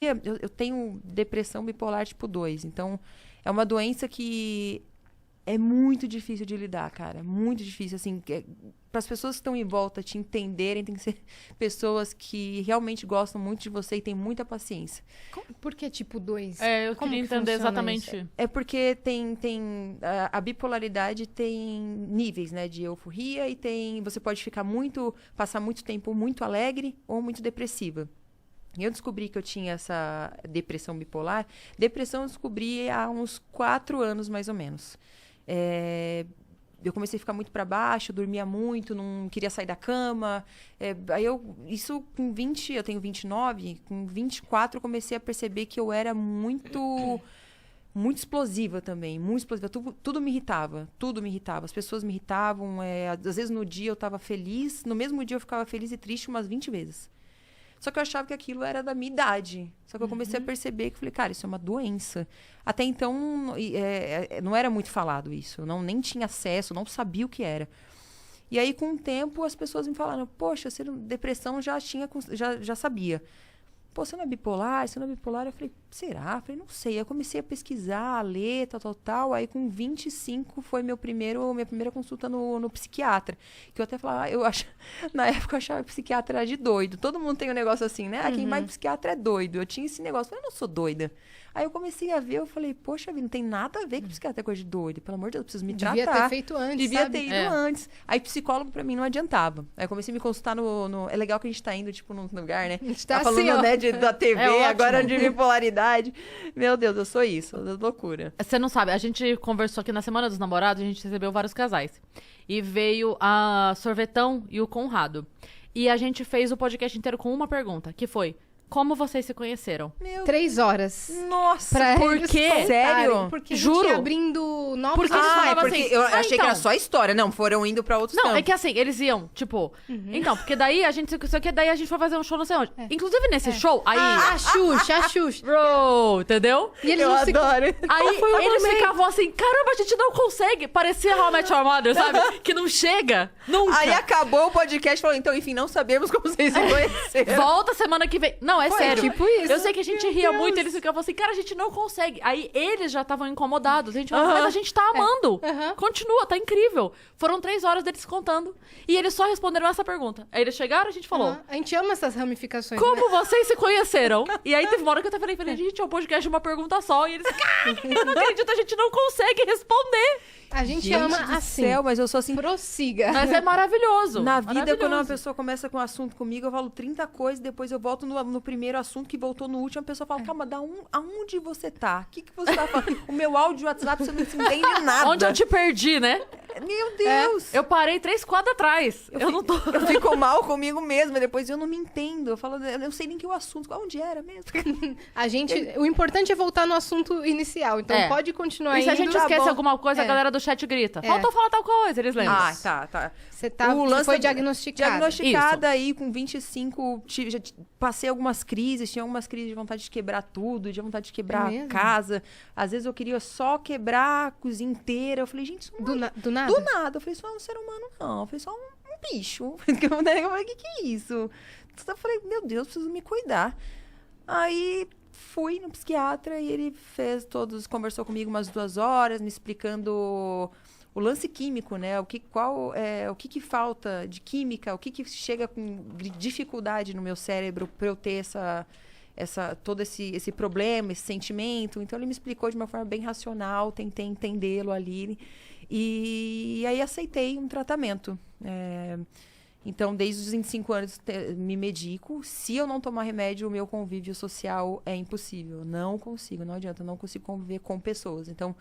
eu tenho depressão bipolar tipo 2. Então, é uma doença que é muito difícil de lidar, cara. Muito difícil, assim. Para as pessoas que estão em volta te entenderem, tem que ser pessoas que realmente gostam muito de você e têm muita paciência. Por que tipo 2? Eu queria entender exatamente. Isso? É porque a bipolaridade tem níveis, né, de euforia e você pode passar muito tempo muito alegre ou muito depressiva. Eu descobri que eu tinha essa depressão bipolar. Depressão eu descobri há uns 4 anos, mais ou menos. Eu comecei a ficar muito para baixo, dormia muito, não queria sair da cama. Isso com 20, eu tenho 29, com 24 eu comecei a perceber que eu era muito explosiva também, muito explosiva. Tudo me irritava, As pessoas me irritavam. Às vezes no dia eu estava feliz, no mesmo dia eu ficava feliz e triste umas 20 vezes. Só que eu achava que aquilo era da minha idade. Só que eu comecei a perceber que falei, cara, isso é uma doença. Até então, não era muito falado isso. Eu nem tinha acesso, não sabia o que era. E aí, com o tempo, as pessoas me falaram, poxa, depressão já sabia. Pô, você não é bipolar? Você não é bipolar? Eu falei, será? Eu falei, não sei. Aí eu comecei a pesquisar, a ler, tal. Aí, com 25, foi minha primeira consulta no psiquiatra. Que eu até falava, na época eu achava que psiquiatra era de doido. Todo mundo tem um negócio assim, né? Quem vai pro psiquiatra é doido. Eu tinha esse negócio. Eu falei, eu não sou doida. Aí eu comecei a ver, eu falei, poxa vida, não tem nada a ver com psiquiatra, é coisa de doido. Pelo amor de Deus, eu preciso me tratar. Devia ter feito antes, Devia ter ido antes. Aí psicólogo pra mim não adiantava. Aí eu comecei a me consultar É legal que a gente tá indo, tipo, num lugar, né? A gente tá falando, assim, né, da TV, agora ótimo. de bipolaridade. Meu Deus, eu sou isso, loucura. Você não sabe, a gente conversou aqui na Semana dos Namorados, a gente recebeu vários casais. E veio a Sorvetão e o Conrado. E a gente fez o podcast inteiro com uma pergunta, que foi: como vocês se conheceram? 3 horas. Nossa, Por eles quê? contarem. Sério? Porque a gente Juro. ia abrindo novos Porque eles falavam porque assim, eu achei que então. era só história. Não, foram indo pra outros Não, campos. é que assim, eles iam, tipo... Então, porque daí a gente... daí a gente foi fazer um show não sei onde. Inclusive, nesse show, aí... A Xuxa. Bro, entendeu? E eles Eu não se... adoro. Aí eles ficavam assim, caramba, a gente não consegue. Parecia How I Met Your Mother, sabe? Que não chega, nunca. Aí acabou o podcast e falou, então, enfim, não sabemos como vocês se conheceram. Volta semana que vem. Não, é Foi sério. tipo isso. Eu sei que a gente ria muito, eles ficavam assim, cara, a gente não consegue. Aí eles já estavam incomodados. A gente falava, mas a gente tá amando. Continua, tá incrível. Foram 3 horas deles contando. E eles só responderam essa pergunta. Aí eles chegaram, a gente falou, A gente ama essas ramificações. como vocês se conheceram? E aí teve uma hora que eu até falei, gente, é um podcast de uma pergunta só. E eles, cara, eu não acredito, a gente não consegue responder. A gente Gente ama do assim. céu, mas eu sou assim... Prossiga. Mas é maravilhoso. Na vida, maravilhoso. quando uma pessoa começa com um assunto comigo, eu falo 30 coisas, depois eu volto no primeiro assunto que voltou no último, a pessoa fala, calma, aonde você tá? O que você tá falando? O meu áudio WhatsApp, você não se entende nada. Onde eu te perdi, né? Meu Deus! Eu parei 3 quadros atrás. Eu não tô... Eu fico mal comigo mesma, depois eu não me entendo. Eu falo, eu não sei nem que o assunto, onde era mesmo? O importante é voltar no assunto inicial. Então pode continuar E se a indo. gente tá esquece bom. alguma coisa, a galera do chat grita. É. Faltou falar tal coisa, eles lembram. Tá. Você O você lance foi da- diagnosticada. Diagnosticada aí com 25, passei algumas crises, tinha algumas crises de vontade de quebrar tudo, de vontade de quebrar a mesmo? casa. Às vezes eu queria só quebrar a cozinha inteira. Eu falei, gente, isso não é Do nada? do nada. Eu falei, isso não é um ser humano, não. Eu falei, só um bicho. Eu falei, o que é isso? Eu falei, meu Deus, preciso me cuidar. Aí fui no psiquiatra e ele conversou comigo umas 2 horas, me explicando o lance químico, né? O que falta de química, o que chega com dificuldade no meu cérebro para eu ter todo esse problema, esse sentimento. Então ele me explicou de uma forma bem racional, tentei entendê-lo ali. E aí aceitei um tratamento. Então, desde os 25 anos, me medico. Se eu não tomar remédio, o meu convívio social é impossível. Não consigo, não adianta. Eu não consigo conviver com pessoas. Então,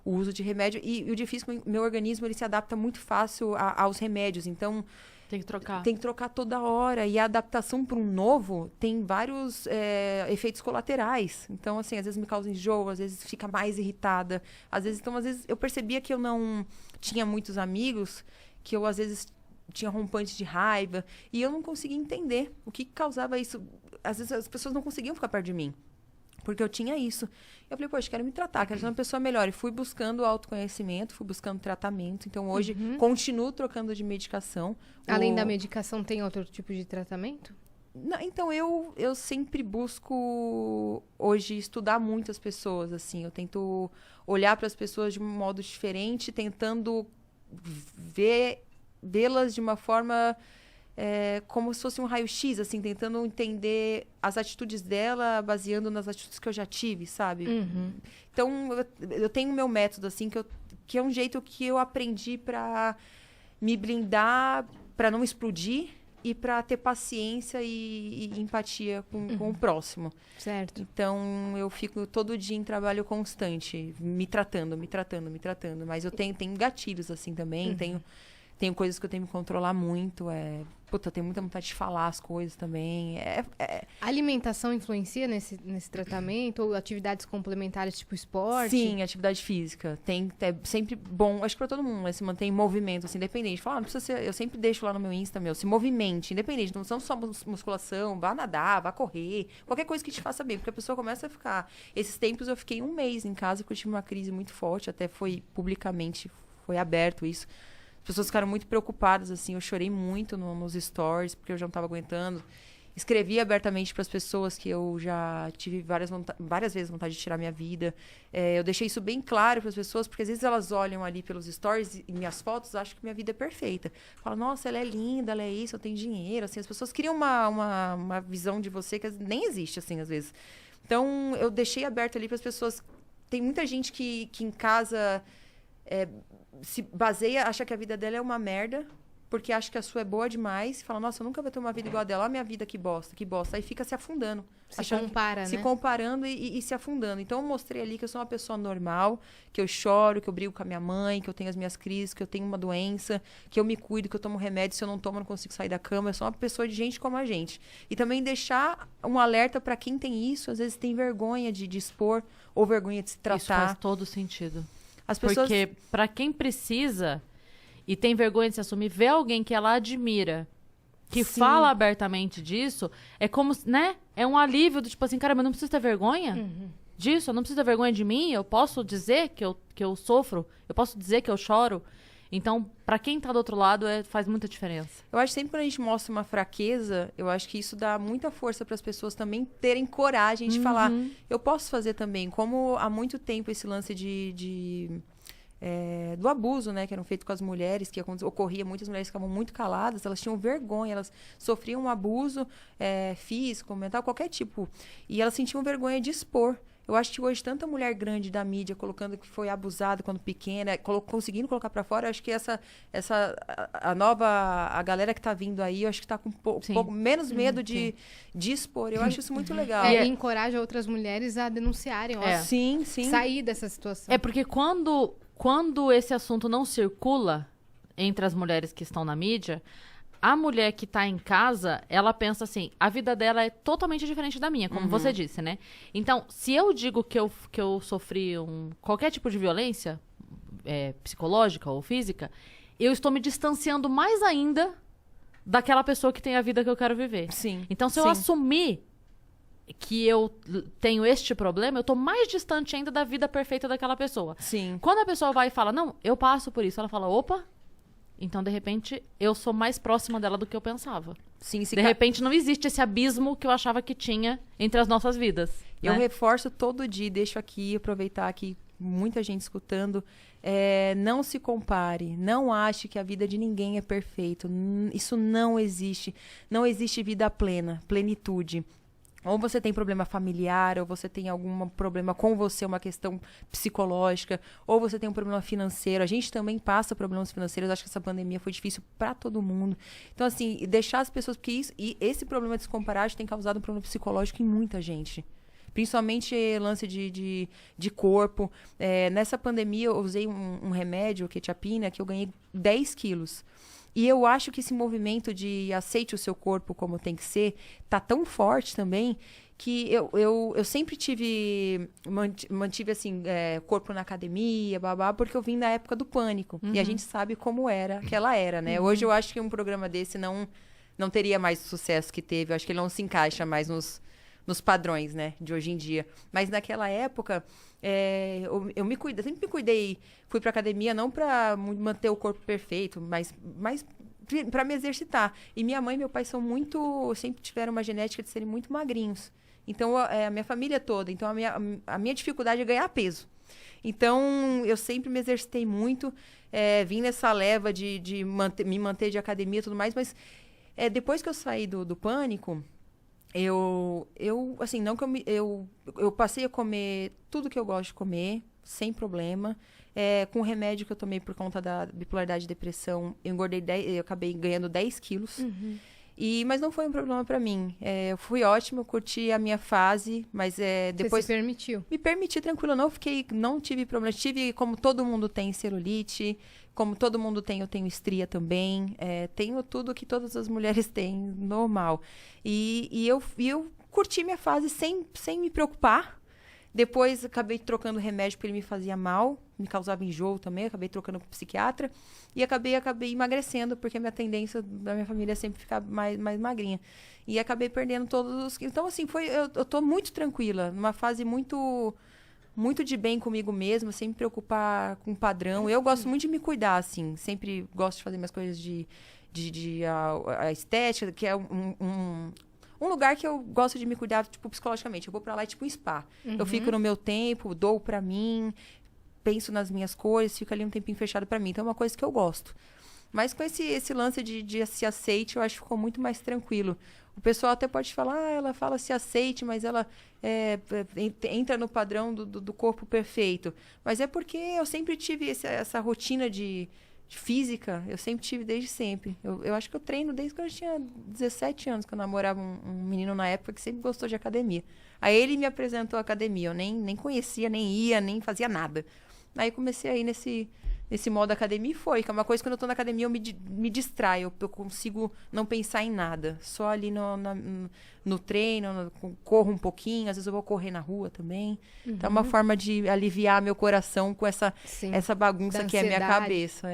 o uso de remédio... E o difícil, meu organismo, ele se adapta muito fácil aos remédios. Então, Tem que trocar. tem que trocar toda hora. E a adaptação para um novo tem vários efeitos colaterais. Então, assim, às vezes me causa enjoo, às vezes fica mais irritada. Às vezes eu percebia que eu não tinha muitos amigos, que eu, às vezes, tinha rompantes de raiva. E eu não conseguia entender o que causava isso. Às vezes as pessoas não conseguiam ficar perto de mim. Porque eu tinha isso. Eu falei, poxa, quero me tratar, quero ser uma pessoa melhor. E fui buscando autoconhecimento, fui buscando tratamento. Então, hoje, continuo trocando de medicação. Além da medicação, tem outro tipo de tratamento? Então, eu sempre busco, hoje, estudar muito as pessoas, assim. Eu tento olhar para as pessoas de um modo diferente, tentando vê-las de uma forma como se fosse um raio-x, assim, tentando entender as atitudes dela, baseando nas atitudes que eu já tive, sabe? Uhum. Então, eu tenho o meu método, assim, que é um jeito que eu aprendi para me blindar, para não explodir, e para ter paciência e empatia com o próximo. Certo. Então, eu fico todo dia em trabalho constante, me tratando. Mas eu tenho gatilhos, assim, também. Tenho coisas que eu tenho que me controlar muito. Eu tenho muita vontade de falar as coisas também. A alimentação influencia nesse tratamento? Ou atividades complementares, tipo esporte? Sim, atividade física. É sempre bom, acho que pra todo mundo, né? Se manter em movimento, assim, independente. Não precisa ser, eu sempre deixo lá no meu Insta, se movimente, independente. Não são só musculação, vá nadar, vá correr. Qualquer coisa que te faça bem. Porque a pessoa começa a ficar... Esses tempos eu fiquei 1 mês em casa, porque eu tive uma crise muito forte. Até foi publicamente, foi aberto isso. As pessoas ficaram muito preocupadas, assim. Eu chorei muito nos stories, porque eu já não estava aguentando. Escrevi abertamente para as pessoas que eu já tive várias vezes vontade de tirar minha vida. Eu deixei isso bem claro para as pessoas, porque às vezes elas olham ali pelos stories e minhas fotos, acham que minha vida é perfeita. Falam, nossa, ela é linda, ela é isso, eu tenho dinheiro. Assim, as pessoas criam uma visão de você que nem existe, assim, às vezes. Então, eu deixei aberto ali para as pessoas. Tem muita gente que em casa... se baseia, acha que a vida dela é uma merda, porque acha que a sua é boa demais, e fala, nossa, eu nunca vou ter uma vida igual a dela, olha a minha vida, que bosta. Aí fica se afundando. Se comparando e se afundando. Então, eu mostrei ali que eu sou uma pessoa normal, que eu choro, que eu brigo com a minha mãe, que eu tenho as minhas crises, que eu tenho uma doença, que eu me cuido, que eu tomo remédio, se eu não tomo, eu não consigo sair da cama. Eu sou uma pessoa de gente como a gente. E também deixar um alerta para quem tem isso, às vezes tem vergonha de expor, ou vergonha de se tratar. Isso faz todo sentido. As pessoas... Porque para quem precisa e tem vergonha de se assumir, ver alguém que ela admira, que fala abertamente disso, é como, né? É um alívio do tipo assim, cara, mas não preciso ter vergonha disso, eu não preciso ter vergonha de mim, eu posso dizer que eu sofro, eu posso dizer que eu choro. Então, para quem tá do outro lado, faz muita diferença. Eu acho que sempre quando a gente mostra uma fraqueza, eu acho que isso dá muita força para as pessoas também terem coragem de falar, eu posso fazer também. Como há muito tempo esse lance do abuso, né, que eram feitos com as mulheres, que ocorria, muitas mulheres ficavam muito caladas, elas tinham vergonha, elas sofriam um abuso físico, mental, qualquer tipo. E elas sentiam vergonha de expor. Eu acho que hoje tanta mulher grande da mídia colocando que foi abusada quando pequena, conseguindo colocar para fora, eu acho que a galera que tá vindo aí, eu acho que tá com um pouco menos medo de expor. Eu acho isso muito legal. E encoraja outras mulheres a denunciarem, sim. Sair dessa situação. É porque quando esse assunto não circula entre as mulheres que estão na mídia, a mulher que tá em casa, ela pensa assim, a vida dela é totalmente diferente da minha, como você disse, né? Então, se eu digo que eu sofri qualquer tipo de violência, psicológica ou física, eu estou me distanciando mais ainda daquela pessoa que tem a vida que eu quero viver. Sim. Então, se eu assumir que eu tenho este problema, eu tô mais distante ainda da vida perfeita daquela pessoa. Sim. Quando a pessoa vai e fala, não, eu passo por isso, ela fala, opa... Então, de repente, eu sou mais próxima dela do que eu pensava. Sim, de repente, não existe esse abismo que eu achava que tinha entre as nossas vidas. Eu reforço todo dia, deixo aqui, aproveitar aqui, muita gente escutando. Não se compare, não ache que a vida de ninguém é perfeita. Isso não existe. Não existe vida plena, plenitude. Ou você tem problema familiar, ou você tem algum problema com você, uma questão psicológica, ou você tem um problema financeiro. A gente também passa problemas financeiros. Acho que essa pandemia foi difícil para todo mundo. Então, assim, deixar as pessoas... Porque esse problema de descomparagem tem causado um problema psicológico em muita gente. Principalmente lance de corpo. Nessa pandemia, eu usei um remédio, quetiapina, que eu ganhei 10 quilos. E eu acho que esse movimento de aceite o seu corpo como tem que ser, tá tão forte também, que eu sempre mantive assim, corpo na academia, porque eu vim da época do pânico. E a gente sabe como era aquela era, né? Hoje eu acho que um programa desse não teria mais o sucesso que teve. Eu acho que ele não se encaixa mais nos padrões, né, de hoje em dia. Mas naquela época, eu sempre me cuidei. Fui pra academia não pra manter o corpo perfeito, mas para me exercitar. E minha mãe e meu pai sempre tiveram uma genética de serem muito magrinhos. Então, a minha família toda. Então, a minha dificuldade é ganhar peso. Então, eu sempre me exercitei muito, vim nessa leva de me manter de academia e tudo mais, mas depois que eu saí do pânico, assim, não que eu passei a comer tudo que eu gosto de comer, sem problema. Com o remédio que eu tomei por conta da bipolaridade e depressão, eu engordei eu acabei ganhando 10 quilos. Uhum. Mas não foi um problema pra mim. Eu fui ótima, eu curti a minha fase, mas depois... Você se permitiu? Me permiti, tranquila, não tive problema. Tive, como todo mundo tem, celulite, como todo mundo tem, eu tenho estria também. Tenho tudo que todas as mulheres têm, normal. E eu curti minha fase sem me preocupar. Depois, acabei trocando remédio porque ele me fazia mal, me causava enjoo também, acabei trocando com o psiquiatra. E acabei emagrecendo, porque a minha tendência da minha família é sempre ficar mais magrinha. E acabei perdendo todos os... Então, assim, eu tô muito tranquila, numa fase muito de bem comigo mesma, sem me preocupar com o padrão. Eu gosto muito de me cuidar, assim, sempre gosto de fazer minhas coisas a estética, que é um lugar que eu gosto de me cuidar, tipo, psicologicamente. Eu vou pra lá, tipo, um spa. Uhum. Eu fico no meu tempo, dou pra mim, penso nas minhas coisas, fico ali um tempinho fechado pra mim. Então, é uma coisa que eu gosto. Mas com esse lance de se aceite, eu acho que ficou muito mais tranquilo. O pessoal até pode falar, ela fala se aceite, mas ela entra no padrão do corpo perfeito. Mas é porque eu sempre tive essa rotina de física, eu sempre tive desde sempre. Eu acho que eu treino desde que eu tinha 17 anos, que eu namorava um menino na época que sempre gostou de academia. Aí ele me apresentou a academia, eu nem conhecia, nem ia, nem fazia nada. Aí comecei a ir nesse modo academia e que é uma coisa que quando eu tô na academia eu me distraio, eu consigo não pensar em nada. Só ali no treino, corro um pouquinho, às vezes eu vou correr na rua também. Uhum. Então é uma forma de aliviar meu coração com essa bagunça que é a minha ansiedade. cabeça.